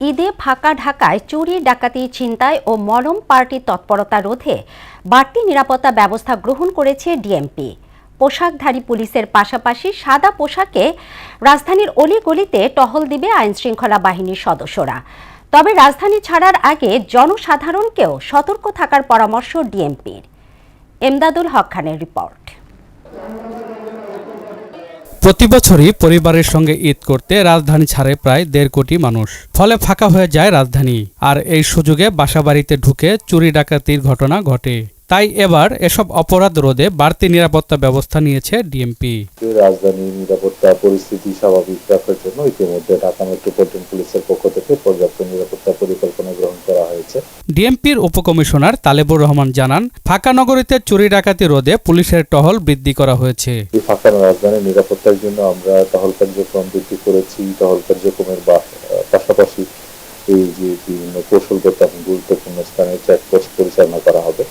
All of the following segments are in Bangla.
ঈদে ফাঁকা ঢাকায় চুরি, ডাকাতি, ছিনতাই ও মলম পার্টির তৎপরতা রোধে বাড়তি নিরাপত্তা ব্যবস্থা গ্রহণ করেছে ডিএমপি। পোশাকধারী পুলিশের পাশাপাশি সাদা পোশাকে রাজধানীর অলিগলিতে টহল দিবে আইনশৃঙ্খলা বাহিনীর সদস্যরা। তবে রাজধানী ছাড়ার আগে জনসাধারণকেও সতর্ক থাকার পরামর্শ ডিএমপির। এমদাদুল হক খানের রিপোর্ট। প্রতি বছরই পরিবারের সঙ্গে ঈদ করতে রাজধানী ছাড়ে প্রায় 1.5 কোটি মানুষ। ফলে ফাঁকা হয়ে যায় রাজধানী। আর এই সুযোগে বাসাবাড়িতে ঢুকে চুরি ডাকাতির ঘটনা ঘটে। তাই এবার এসব অপরাধ রোধে বাড়তি নিরাপত্তা ব্যবস্থা নিয়েছে ডিএমপি। রাজধানীর নিরাপত্তা পরিস্থিতি স্বাভাবিক রাখার জন্য ইতিমধ্যে ঢাকা মেট্রোপলিটন পুলিশের পক্ষ থেকে পর্যাপ্ত নিরাপত্তা পরিকল্পনা গ্রহণ করা হয়েছে। ডিএমপির উপকমিশনার তালেবুর রহমান জানান, ফাঁকা নগরীতে চুরি ডাকাতি রোধে পুলিশের টহল বৃদ্ধি করা হয়েছে। এই ফাঁকা রাজধানীর নিরাপত্তার জন্য আমরা টহল কার্যক্রম বৃদ্ধি করেছি। টহল কার্যক্রমের পাশাপাশি এই যে বিভিন্ন কৌশলগত এবং গুরুত্বপূর্ণ স্থানে চেকপোস্ট পরিচালনা করা হবে।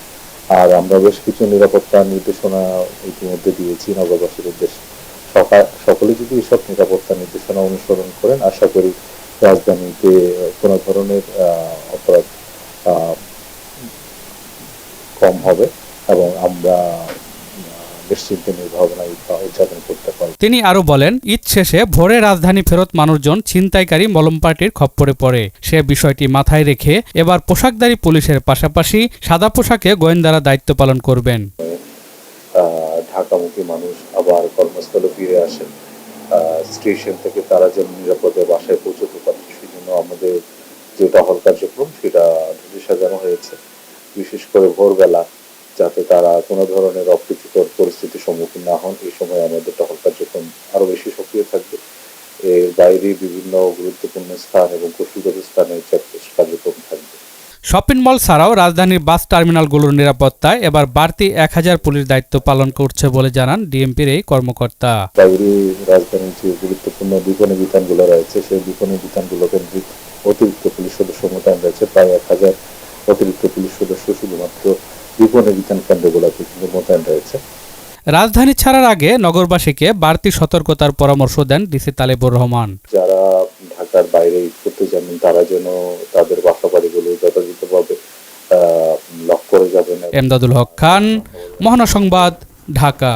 আর আমরা বেশ কিছু নিরাপত্তা নির্দেশনা ইতিমধ্যে দিয়েছি নগরবাসীর উদ্দেশ্যে। সকলে যদি এসব নিরাপত্তা নির্দেশনা অনুসরণ করেন, আশা করি রাজধানীতে কোনো ধরনের অপরাধ কম হবে এবং আমরা নিশ্চিন্তে নির্ভাবনায় উদযাপন করতে পারব। তিনি আরো বলেন, ঈদ শেষে ভোরে রাজধানী ফেরত মানুষজন ছিনতাইকারী মলম পার্টির খপ্পরে পড়ে। সে বিষয়টি মাথায় রেখে এবার পোশাকধারী পুলিশের পাশাপাশি সাদা পোশাকে গোয়েন্দারা দায়িত্ব পালন করবেন। ঢাকামুখী মানুষ আবার কর্মস্থলে ফিরে আসেন, স্টেশন থেকে তারা যেন নিরাপদে বাসায় পৌঁছতে পারে, সেজন্য আমাদের যে টহল কার্যক্রম সেটা সাজানো হয়েছে। বিশেষ করে ভোরবেলা যাতে তারা কোনো ধরনের অপ্রীতিকর পরিস্থিতির সম্মুখীন না হন, এই সময় আমাদের টহল কার্যক্রম আরো বেশি সক্রিয় থাকবে। এর বাইরে বিভিন্ন গুরুত্বপূর্ণ স্থান এবং কৌশলগত স্থানে চেকপোস্ট কার্যক্রম থাকবে। শপিং মল ছাড়াও রাজধানীর বাস টার্মিনালগুলোর নিরাপত্তায় এবার বাড়তি 1000 পুলিশ দায়িত্ব পালন করছে বলে জানান ডিএমপির এই কর্মকর্তা। বাইরে রাজধানীর যে গুরুত্বপূর্ণ বিপণী বিতানগুলো রয়েছে, সেই বিপণী বিতানগুলো কেন্দ্রিক অতিরিক্ত পুলিশ সদস্য মোতায়েন রয়েছে। প্রায় 1000 অতিরিক্ত পুলিশ সদস্য শুধুমাত্র বিপণী বিতান কেন্দ্রগুলোতে কিন্তু মোতায়েন রয়েছে। রাজধানী ছাড়ার আগে নগরবাসীকে বাড়তি সতর্কতার পরামর্শ দেন ডিসি তালেবুর রহমান। যারা ঢাকার বাইরে ঈদ করতে যাবেন তারা যেন তাদের বাসাবাড়িগুলো যথাযথভাবে লক করে যাবেন। এমদাদুল হক খান, মহানগর সংবাদ, ঢাকা।